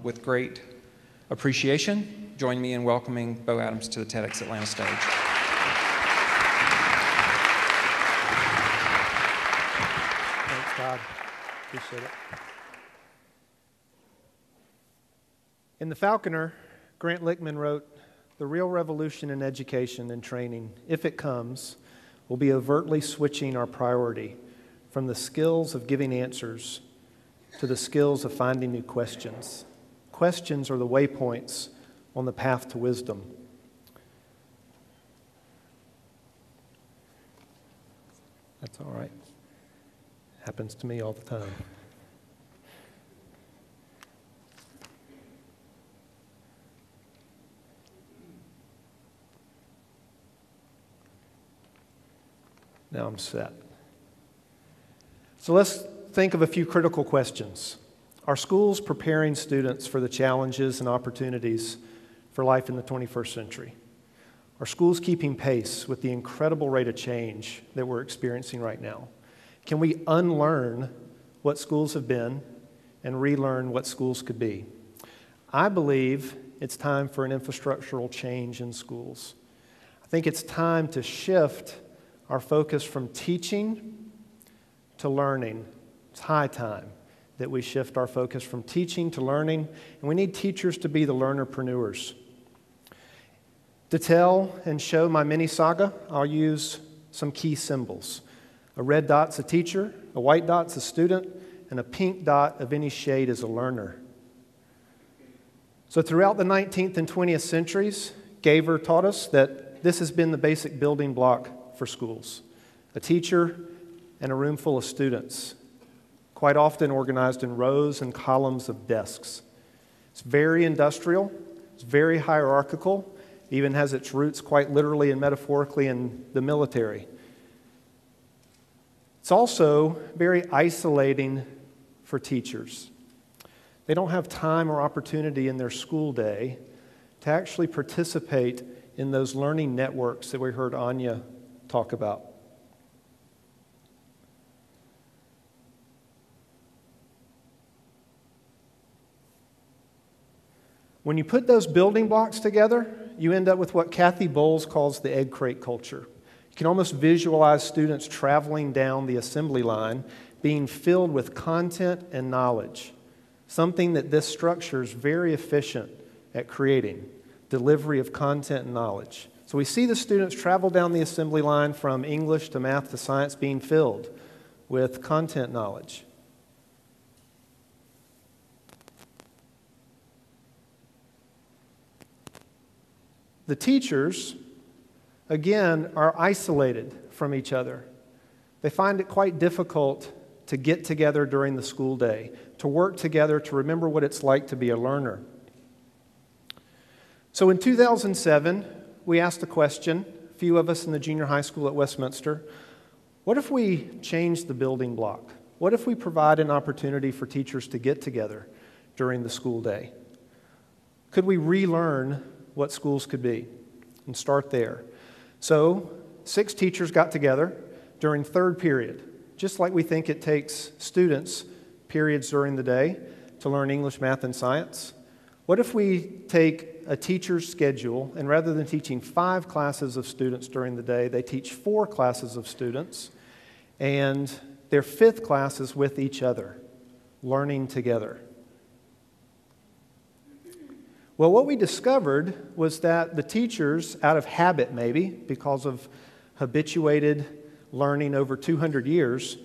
With great appreciation, join me in welcoming Bo Adams to the TEDxAtlanta stage. Thanks, Todd. Appreciate it. In The Falconer, Grant Lichtman wrote, "The real revolution in education and training, if it comes, will be overtly switching our priority from the skills of giving answers to the skills of finding new questions. Questions are the waypoints on the path to wisdom." That's all right. Happens to me all the time. Now I'm set. So let's think of a few critical questions. Are schools preparing students for the challenges and opportunities for life in the 21st century? Are schools keeping pace with the incredible rate of change that we're experiencing right now? Can we unlearn what schools have been and relearn what schools could be? I believe it's time for an infrastructural change in schools. I think it's time to shift our focus from teaching to learning. It's high time that we shift our focus from teaching to learning, and we need teachers to be the learnerpreneurs. To tell and show my mini saga, I'll use some key symbols. A red dot's a teacher, a white dot's a student, and a pink dot of any shade is a learner. So throughout the 19th and 20th centuries, Gaver taught us that this has been the basic building block for schools. A teacher and a room full of students, quite often organized in rows and columns of desks. It's very industrial, it's very hierarchical, even has its roots quite literally and metaphorically in the military. It's also very isolating for teachers. They don't have time or opportunity in their school day to actually participate in those learning networks that we heard Anya talk about. When you put those building blocks together, you end up with what Kathy Bowles calls the egg crate culture. You can almost visualize students traveling down the assembly line, being filled with content and knowledge, something that this structure is very efficient at creating, delivery of content and knowledge. So we see the students travel down the assembly line from English to math to science being filled with content knowledge. The teachers, again, are isolated from each other. They find it quite difficult to get together during the school day, to work together, to remember what it's like to be a learner. So in 2007, we asked a question, a few of us in the junior high school at Westminster, what if we changed the building block? What if we provide an opportunity for teachers to get together during the school day? Could we relearn what schools could be and start there? So 6 teachers got together during third period, just like we think it takes students periods during the day to learn English, math, and science. What if we take a teacher's schedule, and rather than teaching 5 classes of students during the day, they teach 4 classes of students, and their 5th class is with each other, learning together. Well, what we discovered was that the teachers, out of habit maybe, because of habituated learning over 200 years,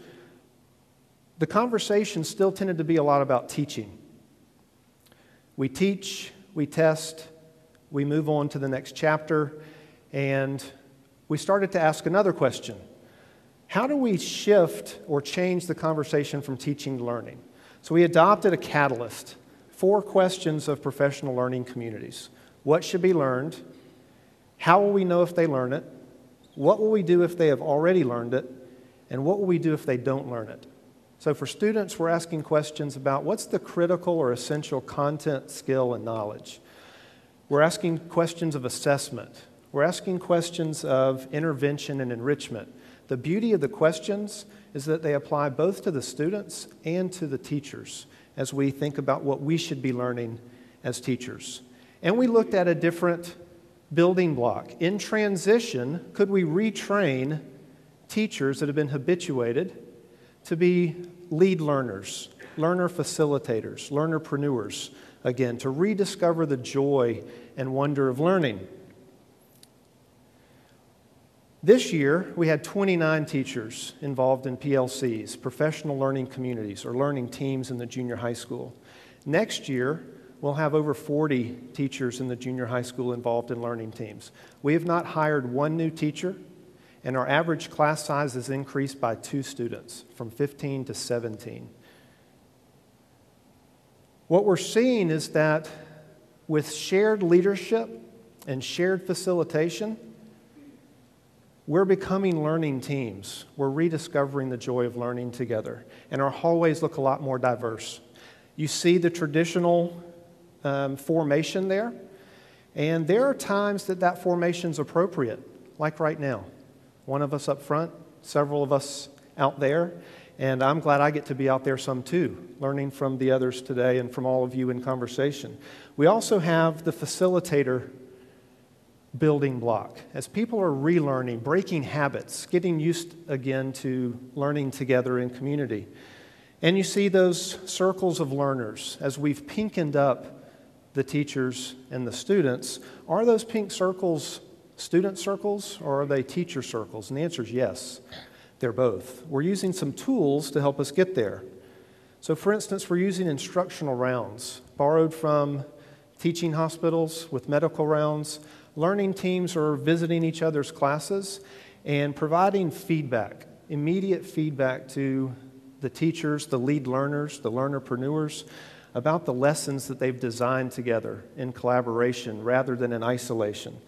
the conversation still tended to be a lot about teaching. We teach, we test, we move on to the next chapter, and we started to ask another question. How do we shift or change the conversation from teaching to learning? So we adopted a catalyst. 4 questions of professional learning communities. What should be learned? How will we know if they learn it? What will we do if they have already learned it? And what will we do if they don't learn it? So for students, we're asking questions about what's the critical or essential content, skill, and knowledge. We're asking questions of assessment. We're asking questions of intervention and enrichment. The beauty of the questions is that they apply both to the students and to the teachers. as we think about what we should be learning as teachers. And we looked at a different building block. In transition, could we retrain teachers that have been habituated to be lead learners, learner facilitators, learnerpreneurs, again, to rediscover the joy and wonder of learning? This year, we had 29 teachers involved in PLCs, professional learning communities, or learning teams in the junior high school. Next year, we'll have over 40 teachers in the junior high school involved in learning teams. We have not hired one new teacher, and our average class size has increased by 2 students, from 15 to 17. What we're seeing is that with shared leadership and shared facilitation, we're becoming learning teams. We're rediscovering the joy of learning together. And our hallways look a lot more diverse. You see the traditional formation there. And there are times that that formation's appropriate, like right now. One of us up front, several of us out there. And I'm glad I get to be out there some too, learning from the others today and from all of you in conversation. We also have the facilitator building block. As people are relearning, breaking habits, getting used again to learning together in community. And you see those circles of learners. As we've pinkened up the teachers and the students, are those pink circles student circles or are they teacher circles? And the answer is yes, they're both. We're using some tools to help us get there. So for instance, we're using instructional rounds, borrowed from teaching hospitals with medical rounds. Learning teams are visiting each other's classes and providing feedback, immediate feedback to the teachers, the lead learners, the learnerpreneurs, about the lessons that they've designed together in collaboration rather than in isolation.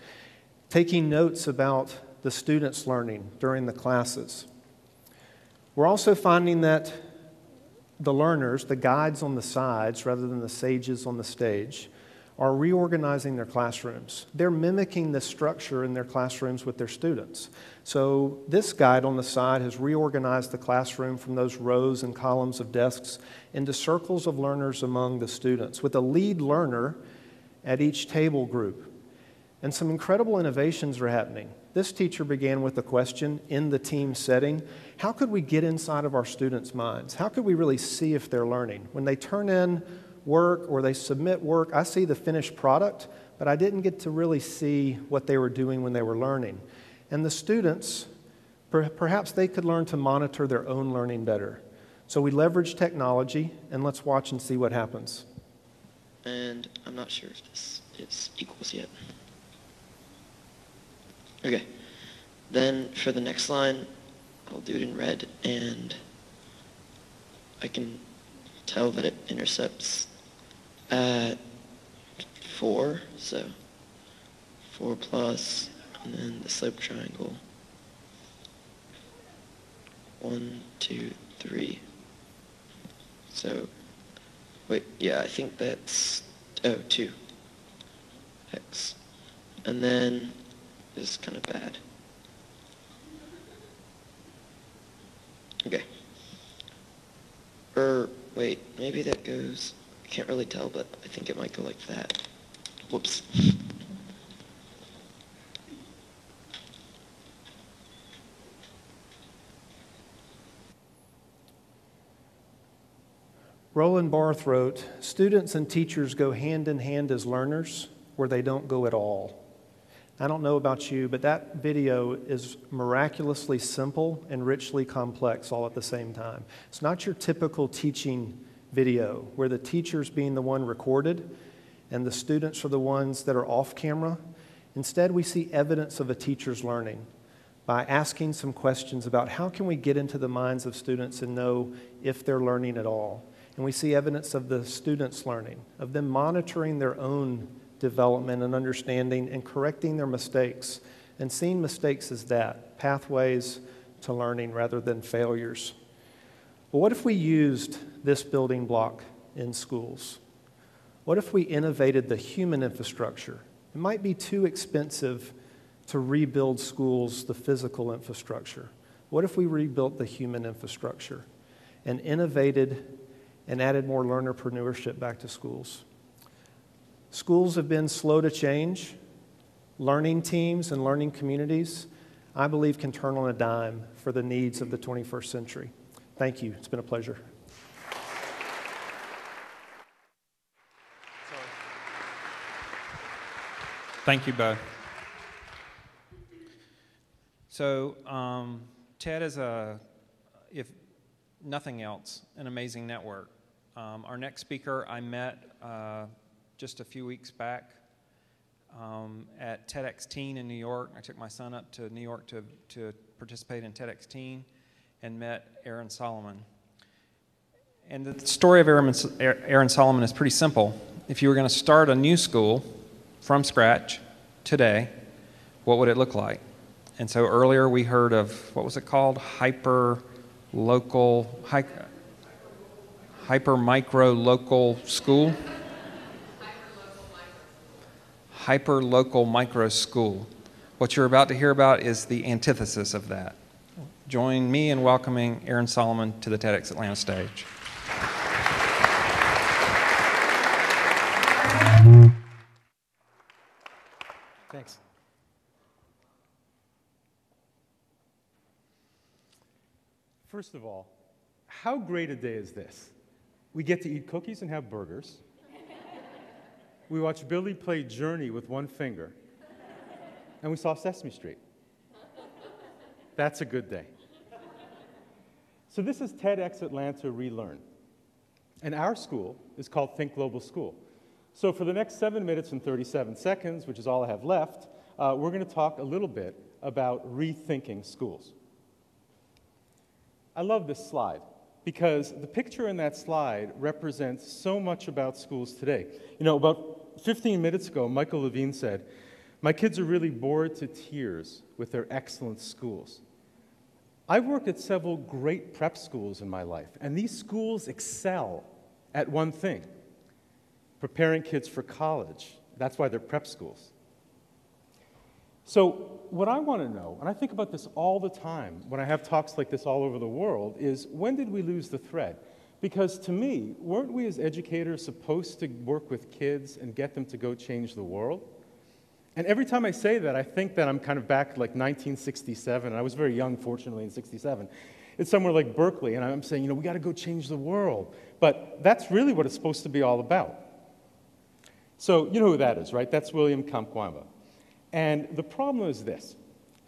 Taking notes about the students' learning during the classes. We're also finding that the learners, the guides on the sides rather than the sages on the stage, are reorganizing their classrooms. They're mimicking the structure in their classrooms with their students. So this guide on the side has reorganized the classroom from those rows and columns of desks into circles of learners among the students, with a lead learner at each table group. And some incredible innovations are happening. This teacher began with a question in the team setting: how could we get inside of our students' minds? How could we really see if they're learning? When they turn in work or they submit work, I see the finished product, but I didn't get to really see what they were doing when they were learning. And the students, perhaps they could learn to monitor their own learning better. So we leverage technology, and let's watch and see what happens. And I'm not sure if this is equals yet. Okay, then for the next line, I'll do it in red, and I can tell that it intercepts at 4, so 4 plus, and then the slope triangle, 1, 2, 3. So, wait, yeah, I think that's, 2, x, and then this is kind of bad. Okay. Wait, maybe that goes, I can't really tell, but I think it might go like that. Whoops. Roland Barthes wrote, "Students and teachers go hand in hand as learners where they don't go at all." I don't know about you, but that video is miraculously simple and richly complex all at the same time. It's not your typical teaching video where the teacher's being the one recorded and the students are the ones that are off camera. Instead, we see evidence of a teacher's learning by asking some questions about how can we get into the minds of students and know if they're learning at all. And we see evidence of the students learning, of them monitoring their own development and understanding and correcting their mistakes and seeing mistakes as that, pathways to learning rather than failures. But what if we used this building block in schools? What if we innovated the human infrastructure? It might be too expensive to rebuild schools, the physical infrastructure. What if we rebuilt the human infrastructure and innovated and added more learnerpreneurship back to schools. Schools have been slow to change. Learning teams and learning communities, I believe, can turn on a dime for the needs of the 21st century. Thank you. It's been a pleasure. Thank you, Bo. So, TED is if nothing else, an amazing network. Our next speaker I met just a few weeks back at TEDx Teen in New York. I took my son up to New York to participate in TEDx Teen and met Aron Solomon. And the story of Aron Solomon is pretty simple. If you were going to start a new school from scratch today, what would it look like? And so earlier we heard of, what was it called? Hyper micro local school? Hyper local micro school. What you're about to hear about is the antithesis of that. Join me in welcoming Aron Solomon to the TEDxAtlanta stage. Thanks. First of all, how great a day is this? We get to eat cookies and have burgers. We watched Billy play Journey with one finger. And we saw Sesame Street. That's a good day. So this is TEDxAtlanta Relearn. And our school is called Think Global School. So for the next 7 minutes and 37 seconds, which is all I have left, we're going to talk a little bit about rethinking schools. I love this slide because the picture in that slide represents so much about schools today. You know, about 15 minutes ago, Michael Levine said, "My kids are really bored to tears with their excellent schools." I've worked at several great prep schools in my life, and these schools excel at one thing: preparing kids for college. That's why they're prep schools. So what I want to know, and I think about this all the time when I have talks like this all over the world, is when did we lose the thread? Because to me, weren't we as educators supposed to work with kids and get them to go change the world? And every time I say that, I think that I'm kind of back like 1967, and I was very young, fortunately, in 67. It's somewhere like Berkeley, and I'm saying, you know, we got to go change the world. But that's really what it's supposed to be all about. So you know who that is, right? That's William Kamkwamba. And the problem is this: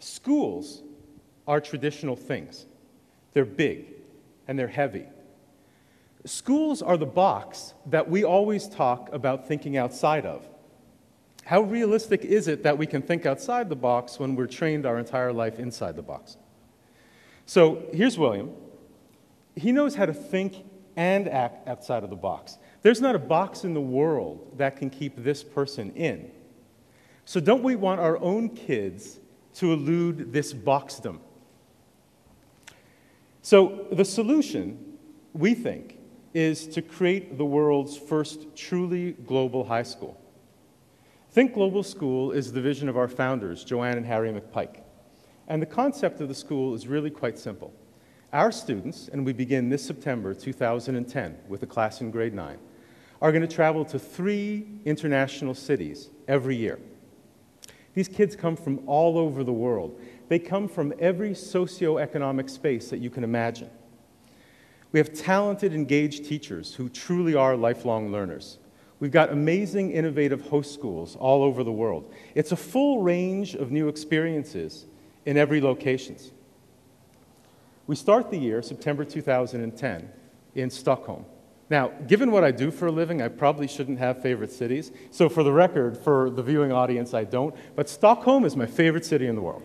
schools are traditional things. They're big, and they're heavy. Schools are the box that we always talk about thinking outside of. How realistic is it that we can think outside the box when we're trained our entire life inside the box? So here's William. He knows how to think and act outside of the box. There's not a box in the world that can keep this person in. So don't we want our own kids to elude this boxdom? So the solution, we think, is to create the world's first truly global high school. Think Global School is the vision of our founders, Joanne and Harry McPike. And the concept of the school is really quite simple. Our students, and we begin this September 2010 with a class in grade 9, are going to travel to 3 international cities every year. These kids come from all over the world. They come from every socioeconomic space that you can imagine. We have talented, engaged teachers who truly are lifelong learners. We've got amazing, innovative host schools all over the world. It's a full range of new experiences in every location. We start the year, September 2010, in Stockholm. Now, given what I do for a living, I probably shouldn't have favorite cities. So for the record, for the viewing audience, I don't. But Stockholm is my favorite city in the world.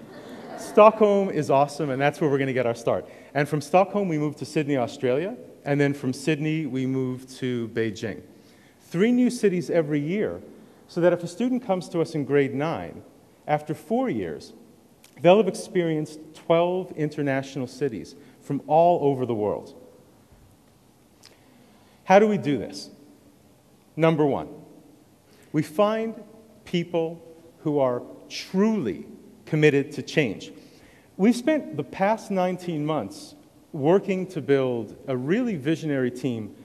Stockholm is awesome, and that's where we're going to get our start. And from Stockholm, we move to Sydney, Australia. And then from Sydney, we move to Beijing. 3 new cities every year, so that if a student comes to us in grade 9, after 4 years, they'll have experienced 12 international cities from all over the world. How do we do this? Number 1, we find people who are truly committed to change. We've spent the past 19 months working to build a really visionary team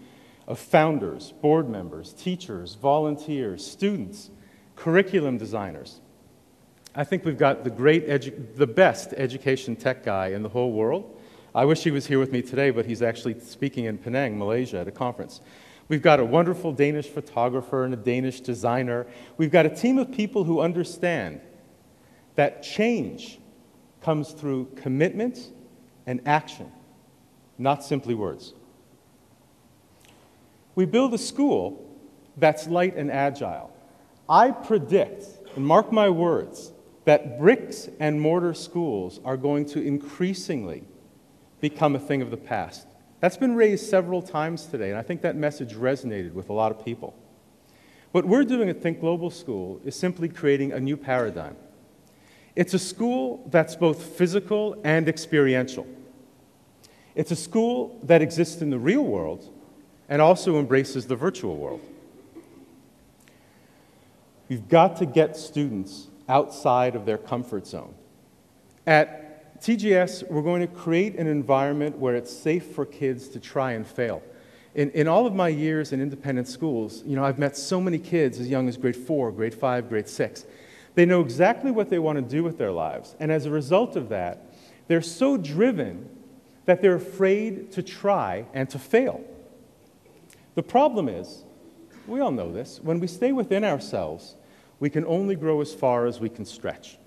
of founders, board members, teachers, volunteers, students, curriculum designers. I think we've got the best education tech guy in the whole world. I wish he was here with me today, but he's actually speaking in Penang, Malaysia, at a conference. We've got a wonderful Danish photographer and a Danish designer. We've got a team of people who understand that change comes through commitment and action, not simply words. We build a school that's light and agile. I predict, and mark my words, that bricks and mortar schools are going to increasingly become a thing of the past. That's been raised several times today, and I think that message resonated with a lot of people. What we're doing at Think Global School is simply creating a new paradigm. It's a school that's both physical and experiential. It's a school that exists in the real world and also embraces the virtual world. You've got to get students outside of their comfort zone. At TGS, we're going to create an environment where it's safe for kids to try and fail. In all of my years in independent schools, I've met so many kids as young as grade 4, grade 5, grade 6. They know exactly what they want to do with their lives, and as a result of that, they're so driven that they're afraid to try and to fail. The problem is, we all know this, when we stay within ourselves, we can only grow as far as we can stretch.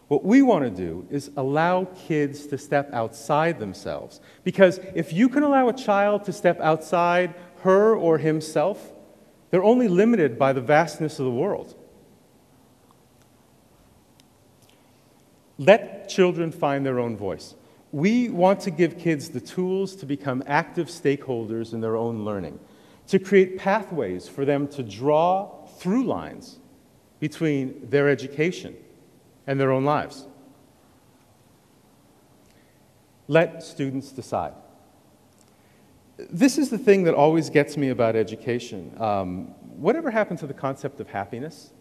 What we want to do is allow kids to step outside themselves. Because if you can allow a child to step outside her or himself, they're only limited by the vastness of the world. Let children find their own voice. We want to give kids the tools to become active stakeholders in their own learning, to create pathways for them to draw through lines between their education and their own lives. Let students decide. This is the thing that always gets me about education. Whatever happened to the concept of happiness?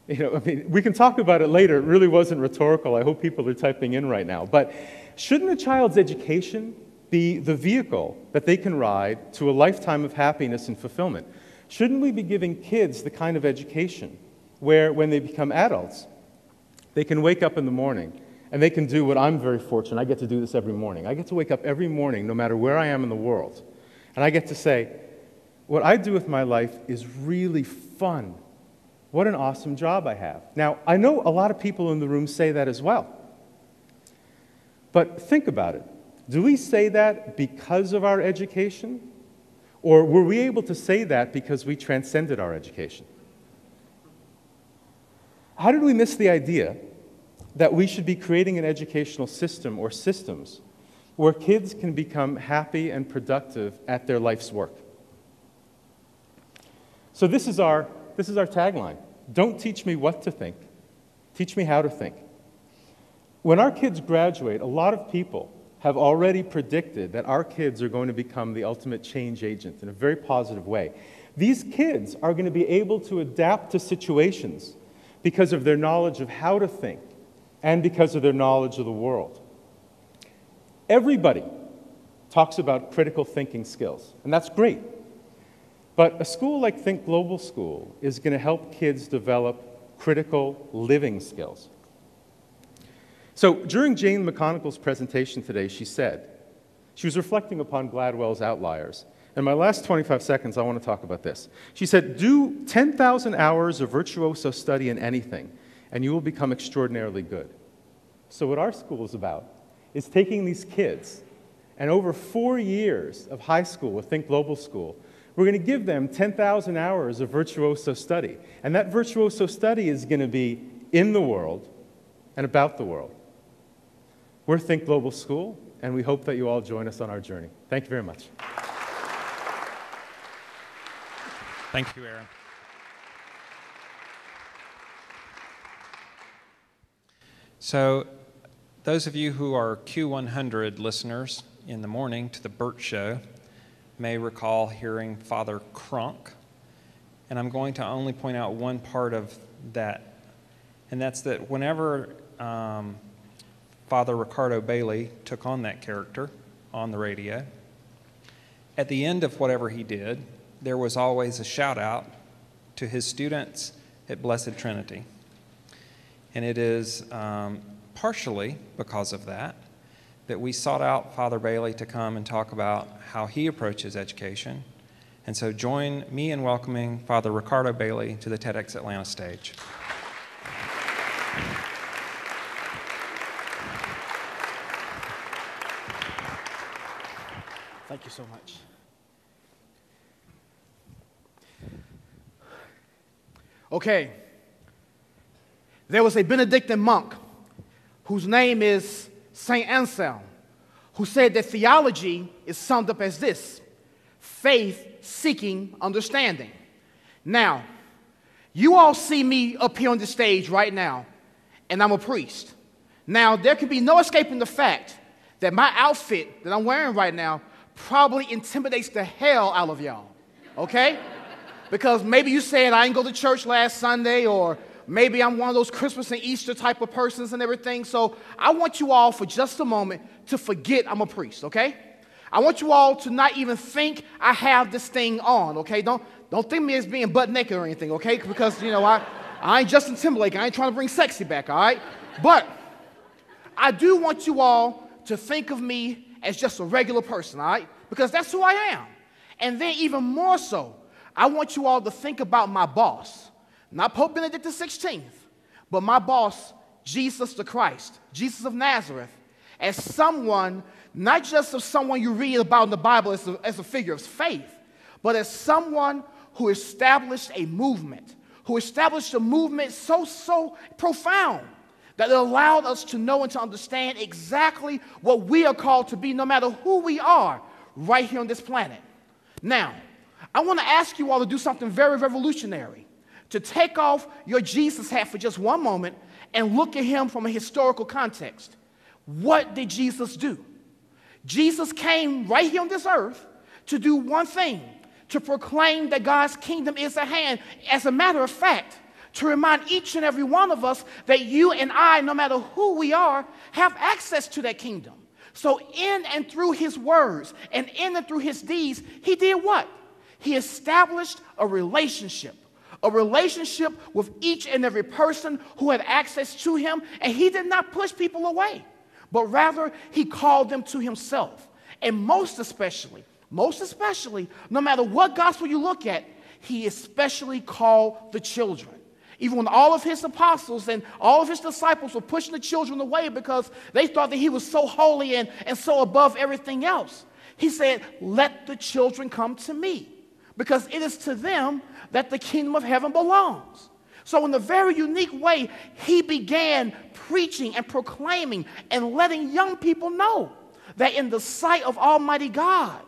We can talk about it later. It really wasn't rhetorical. I hope people are typing in right now. But shouldn't a child's education be the vehicle that they can ride to a lifetime of happiness and fulfillment? Shouldn't we be giving kids the kind of education where, when they become adults, they can wake up in the morning and they can do what I'm very fortunate. I get to do this every morning. I get to wake up every morning, no matter where I am in the world, and I get to say, what I do with my life is really fun. What an awesome job I have. Now, I know a lot of people in the room say that as well. But think about it. Do we say that because of our education? Or were we able to say that because we transcended our education? How did we miss the idea that we should be creating an educational system or systems where kids can become happy and productive at their life's work? So this is our tagline. Don't teach me what to think. Teach me how to think. When our kids graduate, a lot of people have already predicted that our kids are going to become the ultimate change agent in a very positive way. These kids are going to be able to adapt to situations because of their knowledge of how to think and because of their knowledge of the world. Everybody talks about critical thinking skills, and that's great. But a school like Think Global School is going to help kids develop critical living skills. So during Jane McConnell's presentation today, she was reflecting upon Gladwell's outliers. In my last 25 seconds, I want to talk about this. She said, do 10,000 hours of virtuoso study in anything, and you will become extraordinarily good. So what our school is about is taking these kids, and over 4 years of high school with Think Global School, we're going to give them 10,000 hours of virtuoso study. And that virtuoso study is going to be in the world and about the world. We're Think Global School, and we hope that you all join us on our journey. Thank you very much. Thank you, Aaron. So, those of you who are Q100 listeners in the morning to the Burt Show may recall hearing Father Kronk, and I'm going to only point out one part of that, and that's that whenever Father Ricardo Bailey took on that character on the radio, at the end of whatever he did, there was always a shout out to his students at Blessed Trinity. And it is partially because of that we sought out Father Bailey to come and talk about how he approaches education. And so join me in welcoming Father Ricardo Bailey to the TEDxAtlanta stage. Thank you so much. Okay. There was a Benedictine monk whose name is St. Anselm, who said that theology is summed up as this: faith seeking understanding. Now, you all see me up here on the stage right now, and I'm a priest. Now, there can be no escaping the fact that my outfit that I'm wearing right now probably intimidates the hell out of y'all, okay? Because maybe you said I didn't go to church last Sunday, or maybe I'm one of those Christmas and Easter type of persons and everything. So I want you all for just a moment to forget I'm a priest, okay? I want you all to not even think I have this thing on, okay? Don't think me as being butt naked or anything, okay? Because, you know, I ain't Justin Timberlake. I ain't trying to bring sexy back, all right? But I do want you all to think of me as just a regular person, all right? Because that's who I am. And then even more so, I want you all to think about my boss, not Pope Benedict XVI, but my boss, Jesus the Christ, Jesus of Nazareth, as someone, not just of someone you read about in the Bible as a figure of faith, but as someone who established a movement, so profound that it allowed us to know and to understand exactly what we are called to be, no matter who we are, right here on this planet. Now, I want to ask you all to do something very revolutionary, to take off your Jesus hat for just one moment and look at him from a historical context. What did Jesus do? Jesus came right here on this earth to do one thing, to proclaim that God's kingdom is at hand. As a matter of fact, to remind each and every one of us that you and I, no matter who we are, have access to that kingdom. So in and through his words and in and through his deeds, he did what? He established a relationship with each and every person who had access to him, and he did not push people away, but rather he called them to himself. And most especially, no matter what gospel you look at, he especially called the children. Even when all of his apostles and all of his disciples were pushing the children away because they thought that he was so holy and so above everything else, he said, let the children come to me, because it is to them that the kingdom of heaven belongs. So in a very unique way, he began preaching and proclaiming and letting young people know that in the sight of Almighty God,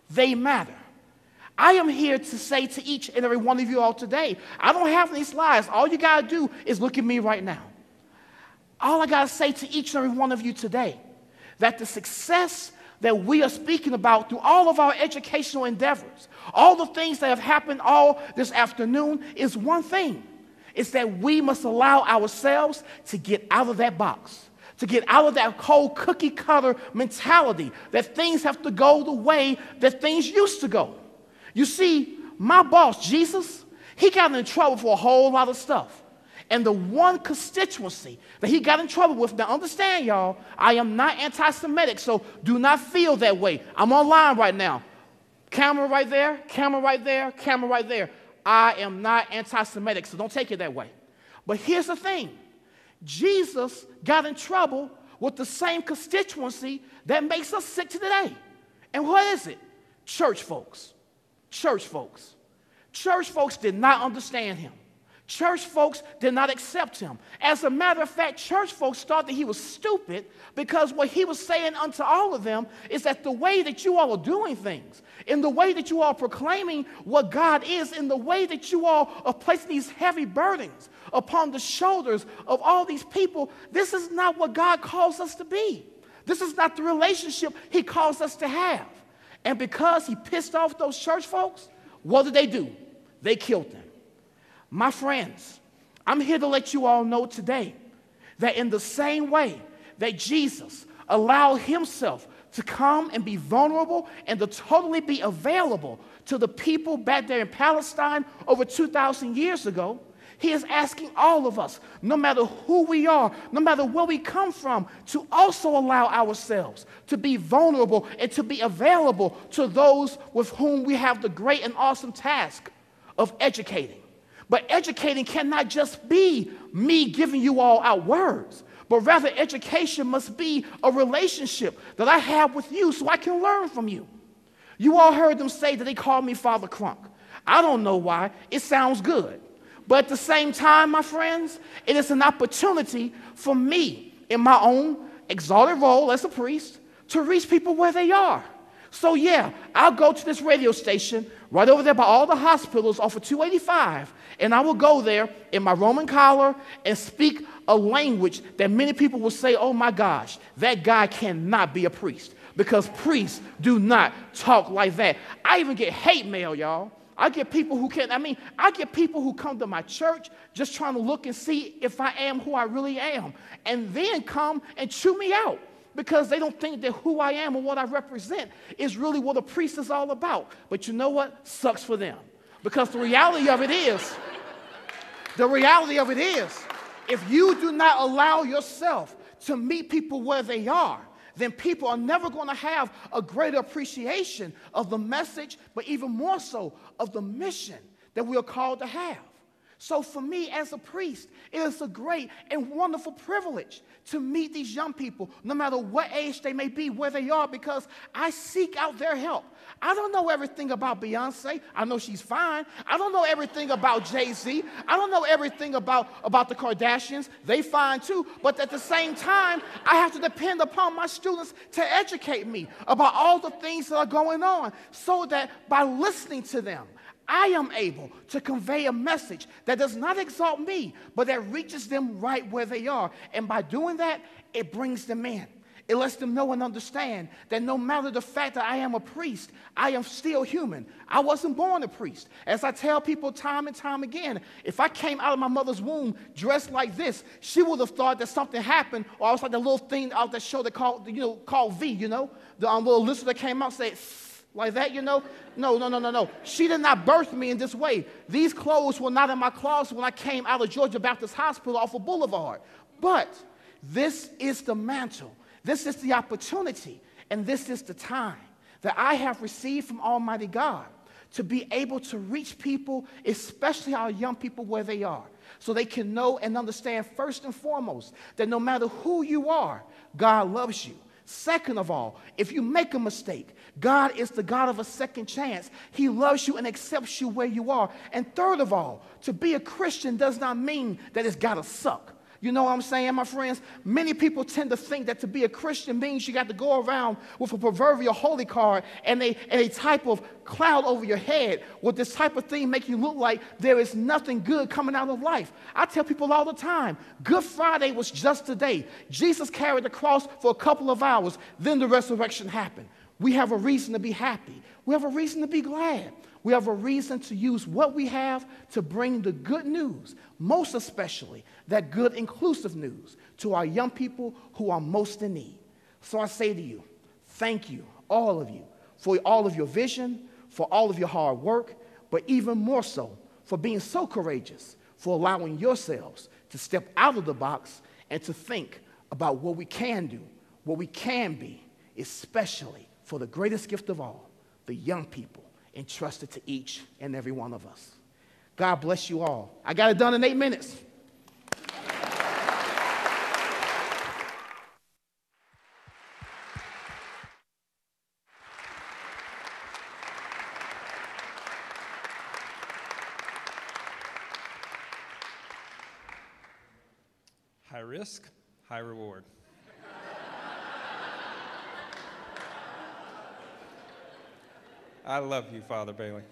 they matter. I am here to say to each and every one of you all today, I don't have any slides. All you got to do is look at me right now. All I got to say to each and every one of you today, that the success that we are speaking about through all of our educational endeavors, all the things that have happened all this afternoon, is one thing. It's that we must allow ourselves to get out of that box, to get out of that cold cookie cutter mentality that things have to go the way that things used to go. You see, my boss, Jesus, he got in trouble for a whole lot of stuff. And the one constituency that he got in trouble with, now understand, y'all, I am not anti-Semitic, so do not feel that way. I'm online right now. Camera right there, camera right there, camera right there. I am not anti-Semitic, so don't take it that way. But here's the thing. Jesus got in trouble with the same constituency that makes us sick today. And what is it? Church folks. Church folks. Church folks did not understand him. Church folks did not accept him. As a matter of fact, church folks thought that he was stupid, because what he was saying unto all of them is that the way that you all are doing things, in the way that you all are proclaiming what God is, in the way that you all are placing these heavy burdens upon the shoulders of all these people, this is not what God calls us to be. This is not the relationship he calls us to have. And because he pissed off those church folks, what did they do? They killed them. My friends, I'm here to let you all know today that in the same way that Jesus allowed himself to come and be vulnerable and to totally be available to the people back there in Palestine over 2,000 years ago. He is asking all of us, no matter who we are, no matter where we come from, to also allow ourselves to be vulnerable and to be available to those with whom we have the great and awesome task of educating. But educating cannot just be me giving you all out words, but rather education must be a relationship that I have with you so I can learn from you. You all heard them say that they call me Father Crunk. I don't know why. It sounds good. But at the same time, my friends, it is an opportunity for me in my own exalted role as a priest to reach people where they are. So yeah, I'll go to this radio station right over there by all the hospitals off of 285, and I will go there in my Roman collar and speak a language that many people will say, oh my gosh, that guy cannot be a priest, because priests do not talk like that. I even get hate mail, y'all. I get people who I get people who come to my church just trying to look and see if I am who I really am, and then come and chew me out because they don't think that who I am or what I represent is really what a priest is all about. But you know what? Sucks for them. Because the reality of it is, if you do not allow yourself to meet people where they are, then people are never going to have a greater appreciation of the message, but even more so of the mission that we are called to have. So for me as a priest, it is a great and wonderful privilege to meet these young people, no matter what age they may be, where they are, because I seek out their help. I don't know everything about Beyonce. I know she's fine. I don't know everything about Jay-Z. I don't know everything about the Kardashians. They fine too. But at the same time, I have to depend upon my students to educate me about all the things that are going on, so that by listening to them, I am able to convey a message that does not exalt me, but that reaches them right where they are. And by doing that, it brings them in. It lets them know and understand that no matter the fact that I am a priest, I am still human. I wasn't born a priest. As I tell people time and time again, if I came out of my mother's womb dressed like this, she would have thought that something happened, or I was like the little thing out that show that called V, the little lizard that came out said, like that, No. She did not birth me in this way. These clothes were not in my closet when I came out of Georgia Baptist Hospital off of Boulevard. But this is the mantle. This is the opportunity. And this is the time that I have received from Almighty God to be able to reach people, especially our young people, where they are, so they can know and understand first and foremost that no matter who you are, God loves you. Second of all, if you make a mistake, God is the God of a second chance. He loves you and accepts you where you are. And third of all, to be a Christian does not mean that it's got to suck. You know what I'm saying, my friends? Many people tend to think that to be a Christian means you got to go around with a proverbial holy card and a type of cloud over your head with this type of thing make you look like there is nothing good coming out of life. I tell people all the time, Good Friday was just today. Jesus carried the cross for a couple of hours, then the resurrection happened. We have a reason to be happy. We have a reason to be glad. We have a reason to use what we have to bring the good news, most especially that good inclusive news, to our young people who are most in need. So I say to you, thank you, all of you, for all of your vision, for all of your hard work, but even more so for being so courageous, for allowing yourselves to step out of the box and to think about what we can do, what we can be, especially for the greatest gift of all, the young people entrusted to each and every one of us. God bless you all. I got it done in 8 minutes. High risk, high reward. I love you, Father Bailey.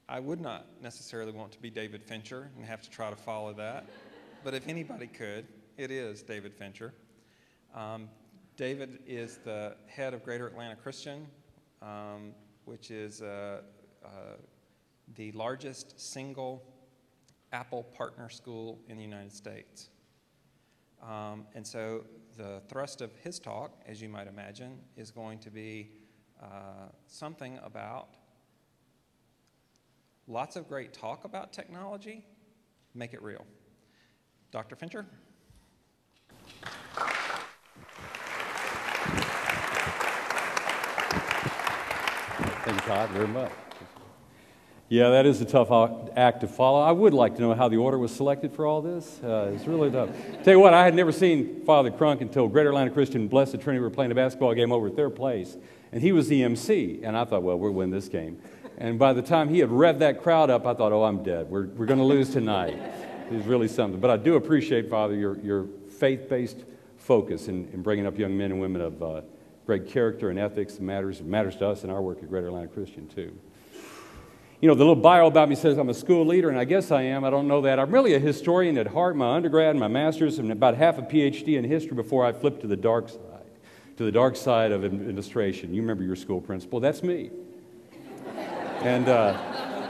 I would not necessarily want to be David Fincher and have to try to follow that, but if anybody could, it is David Fincher. David is the head of Greater Atlanta Christian, which is the largest single Apple partner school in the United States. And so the thrust of his talk, as you might imagine, is going to be something about lots of great talk about technology, make it real. Dr. Fincher? Thank you, Todd, very much. Yeah, that is a tough act to follow. I would like to know how the order was selected for all this. It's really tough. Tell you what, I had never seen Father Crunk until Greater Atlanta Christian and Blessed Trinity were playing a basketball game over at their place, and he was the MC, and I thought, well, we'll win this game. And by the time he had revved that crowd up, I thought, oh, I'm dead. We're going to lose tonight. It was really something. But I do appreciate, Father, your faith-based focus in bringing up young men and women of great character and ethics. It matters to us in our work at Greater Atlanta Christian, too. You know, the little bio about me says I'm a school leader, and I guess I am. I don't know that. I'm really a historian at heart, my undergrad, my master's, and about half a PhD in history before I flipped to the dark side of administration. You remember your school principal. That's me. And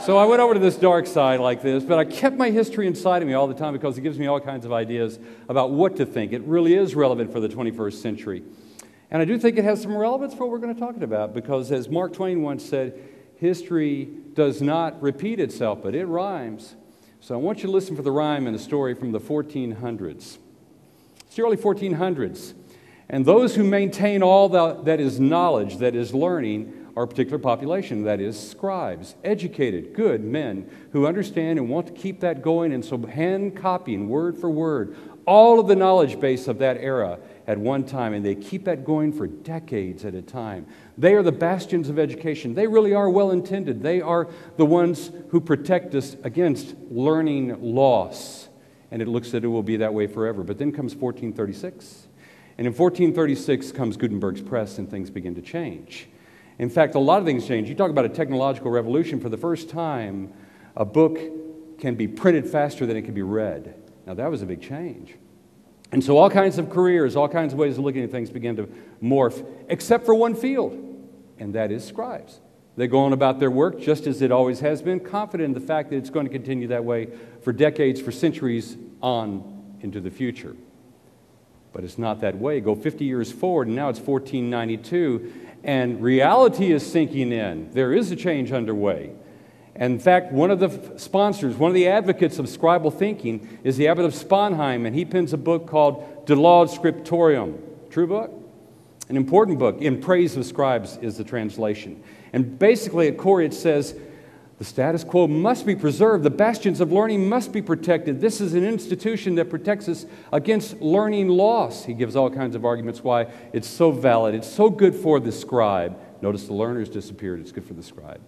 so I went over to this dark side like this, but I kept my history inside of me all the time because it gives me all kinds of ideas about what to think. It really is relevant for the 21st century. And I do think it has some relevance for what we're going to talk about because, as Mark Twain once said, history does not repeat itself, but it rhymes. So I want you to listen for the rhyme in a story from the 1400s. It's the early 1400s. And those who maintain all that is knowledge, that is learning, are a particular population, that is scribes, educated, good men who understand and want to keep that going, and so hand copying word for word all of the knowledge base of that era at one time, and they keep that going for decades at a time. They are the bastions of education. They really are well-intended. They are the ones who protect us against learning loss, and it looks that it will be that way forever. But then comes 1436, and in 1436 comes Gutenberg's press, and things begin to change. In fact, a lot of things change. You talk about a technological revolution. For the first time, a book can be printed faster than it can be read. Now, that was a big change. And so all kinds of careers, all kinds of ways of looking at things began to morph, except for one field, and that is scribes. They go on about their work just as it always has been, confident in the fact that it's going to continue that way for decades, for centuries on into the future. But it's not that way. Go 50 years forward, and now it's 1492, and reality is sinking in. There is a change underway. And in fact, one of the sponsors, one of the advocates of scribal thinking is the abbot of Sponheim, and he pens a book called De Laude Scriptorium. True book? An important book. In Praise of Scribes is the translation. And basically at core it says, the status quo must be preserved. The bastions of learning must be protected. This is an institution that protects us against learning loss. He gives all kinds of arguments why it's so valid. It's so good for the scribe. Notice the learner's disappeared. It's good for the scribe.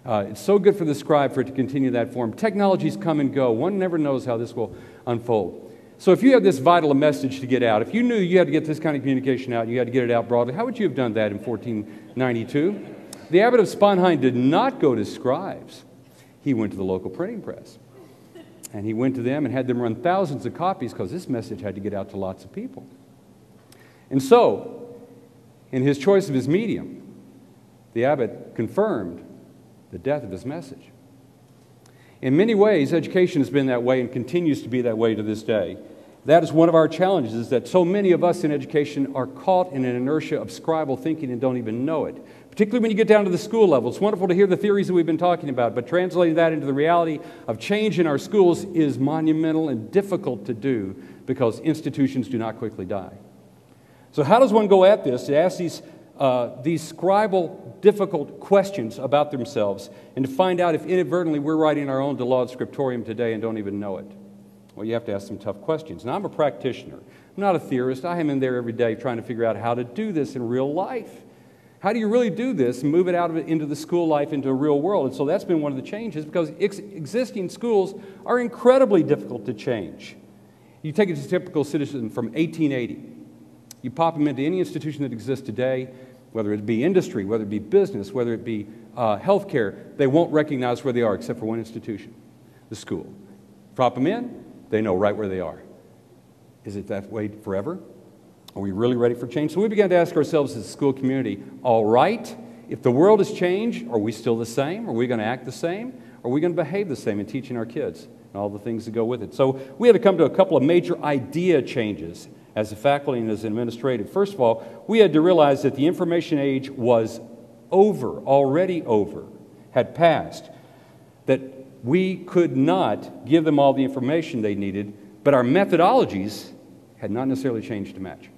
It's so good for the scribe for it to continue that form. Technologies come and go. One never knows how this will unfold. So if you have this vital message to get out, if you knew you had to get this kind of communication out, you had to get it out broadly, how would you have done that in 1492? The abbot of Sponheim did not go to scribes. He went to the local printing press. And he went to them and had them run thousands of copies because this message had to get out to lots of people. And so, in his choice of his medium, the abbot confirmed the death of his message. In many ways, education has been that way and continues to be that way to this day. That is one of our challenges, is that so many of us in education are caught in an inertia of scribal thinking and don't even know it. Particularly when you get down to the school level. It's wonderful to hear the theories that we've been talking about, but translating that into the reality of change in our schools is monumental and difficult to do because institutions do not quickly die. So how does one go at this to ask these scribal, difficult questions about themselves and to find out if inadvertently we're writing our own De Laude Scriptorium today and don't even know it? Well, you have to ask some tough questions. Now, I'm a practitioner. I'm not a theorist. I am in there every day trying to figure out how to do this in real life. How do you really do this and move it out of it into the school life, into a real world? And so that's been one of the changes because existing schools are incredibly difficult to change. You take a typical citizen from 1880. You pop them into any institution that exists today, whether it be industry, whether it be business, whether it be healthcare, they won't recognize where they are except for one institution, the school. Drop them in, they know right where they are. Is it that way forever? Are we really ready for change? So we began to ask ourselves as a school community, all right, if the world has changed, are we still the same? Are we going to act the same? Are we going to behave the same in teaching our kids and all the things that go with it. So we had to come to a couple of major idea changes as a faculty and as an administrative. First of all, we had to realize that the information age was over, already over, had passed, that we could not give them all the information they needed, but our methodologies had not necessarily changed to match.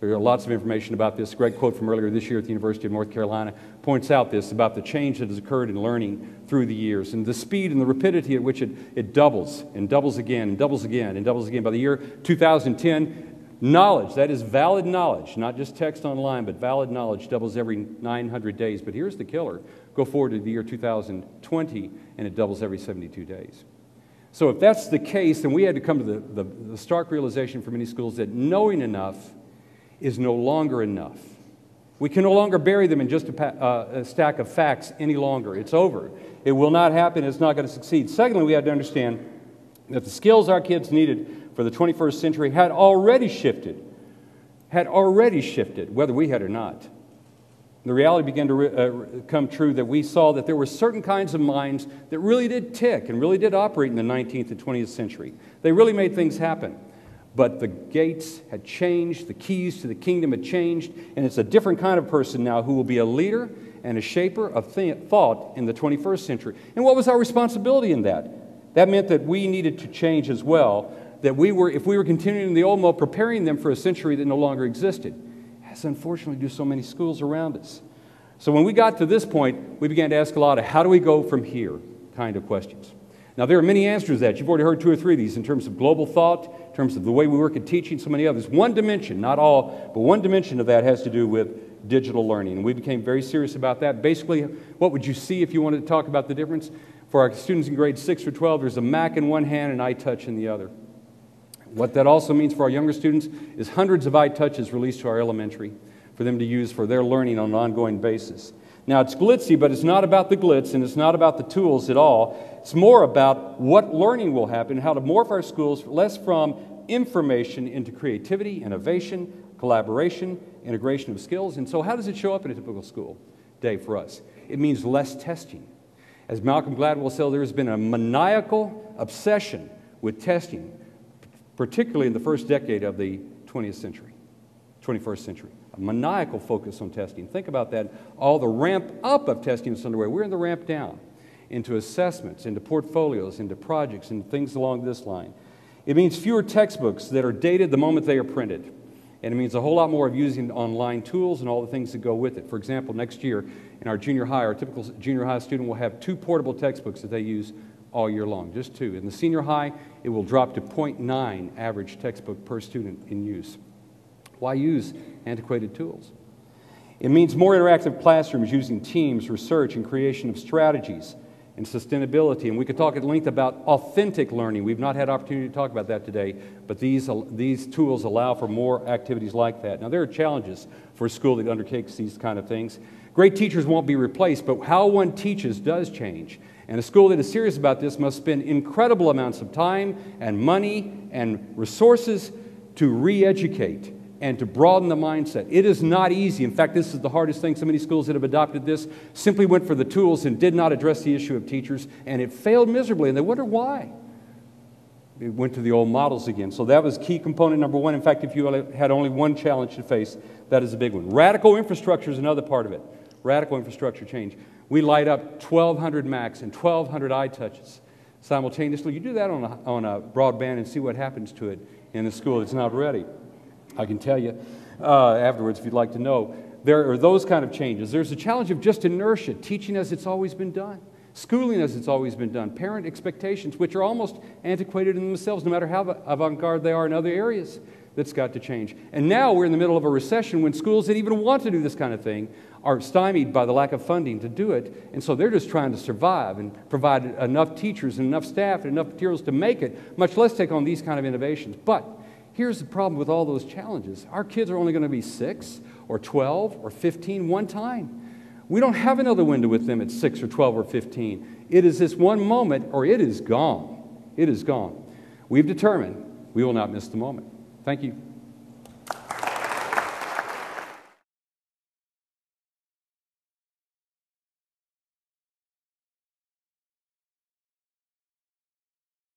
There are lots of information about this. A great quote from earlier this year at the University of North Carolina points out this, about the change that has occurred in learning through the years and the speed and the rapidity at which it doubles and doubles again and doubles again and doubles again. By the year 2010, knowledge, that is valid knowledge, not just text online, but valid knowledge doubles every 900 days. But here's the killer. Go forward to the year 2020, and it doubles every 72 days. So if that's the case, then we had to come to the stark realization for many schools that knowing enough is no longer enough. We can no longer bury them in just a stack of facts any longer. It's over. It will not happen. It's not going to succeed. Secondly, we had to understand that the skills our kids needed for the 21st century had already shifted, whether we had or not. The reality began to come true that we saw that there were certain kinds of minds that really did tick and really did operate in the 19th and 20th century. They really made things happen. But the gates had changed, the keys to the kingdom had changed, and it's a different kind of person now who will be a leader and a shaper of thought in the 21st century. And what was our responsibility in that? That meant that we needed to change as well, that if we were continuing in the old mode, preparing them for a century that no longer existed, as unfortunately do so many schools around us. So when we got to this point, we began to ask a lot of how do we go from here kind of questions. Now, there are many answers to that. You've already heard 2 or 3 of these in terms of global thought, in terms of the way we work at teaching, so many others. One dimension, not all, but one dimension of that has to do with digital learning. And we became very serious about that. Basically, what would you see if you wanted to talk about the difference? For our students in grades 6 or 12, there's a Mac in one hand and iTouch in the other. What that also means for our younger students is hundreds of iTouches released to our elementary for them to use for their learning on an ongoing basis. Now, it's glitzy, but it's not about the glitz, and it's not about the tools at all. It's more about what learning will happen, how to morph our schools less from information into creativity, innovation, collaboration, integration of skills. And so how does it show up in a typical school day for us? It means less testing. As Malcolm Gladwell said, there has been a maniacal obsession with testing, particularly in the first decade of the 21st century. A maniacal focus on testing. Think about that. All the ramp up of testing is underway. We're in the ramp down into assessments, into portfolios, into projects, and things along this line. It means fewer textbooks that are dated the moment they are printed. And it means a whole lot more of using online tools and all the things that go with it. For example, next year in our junior high, our typical junior high student will have 2 portable textbooks that they use all year long, just 2. In the senior high, it will drop to 0.9 average textbook per student in use. Why use antiquated tools? It means more interactive classrooms using teams, research, and creation of strategies and sustainability. And we could talk at length about authentic learning. We've not had opportunity to talk about that today, but these tools allow for more activities like that. Now, there are challenges for a school that undertakes these kind of things. Great teachers won't be replaced, but how one teaches does change. And a school that is serious about this must spend incredible amounts of time and money and resources to re-educate and to broaden the mindset. It is not easy. In fact, this is the hardest thing. So many schools that have adopted this simply went for the tools and did not address the issue of teachers, and it failed miserably, and they wonder why. It went to the old models again. So that was key component number 1. In fact, if you had only one challenge to face, that is a big one. Radical infrastructure is another part of it. Radical infrastructure change. We light up 1,200 Macs and 1,200 iTouches simultaneously. You do that on a broadband and see what happens to it in a school that's not ready. I can tell you afterwards if you'd like to know. There are those kind of changes. There's a challenge of just inertia, teaching as it's always been done, schooling as it's always been done, parent expectations, which are almost antiquated in themselves, no matter how avant-garde they are in other areas. That's got to change. And now we're in the middle of a recession when schools that even want to do this kind of thing are stymied by the lack of funding to do it. And so they're just trying to survive and provide enough teachers and enough staff and enough materials to make it, much less take on these kind of innovations. But here's the problem with all those challenges. Our kids are only going to be 6 or 12 or 15 one time. We don't have another window with them at 6 or 12 or 15. It is this one moment or it is gone. It is gone. We've determined we will not miss the moment. Thank you.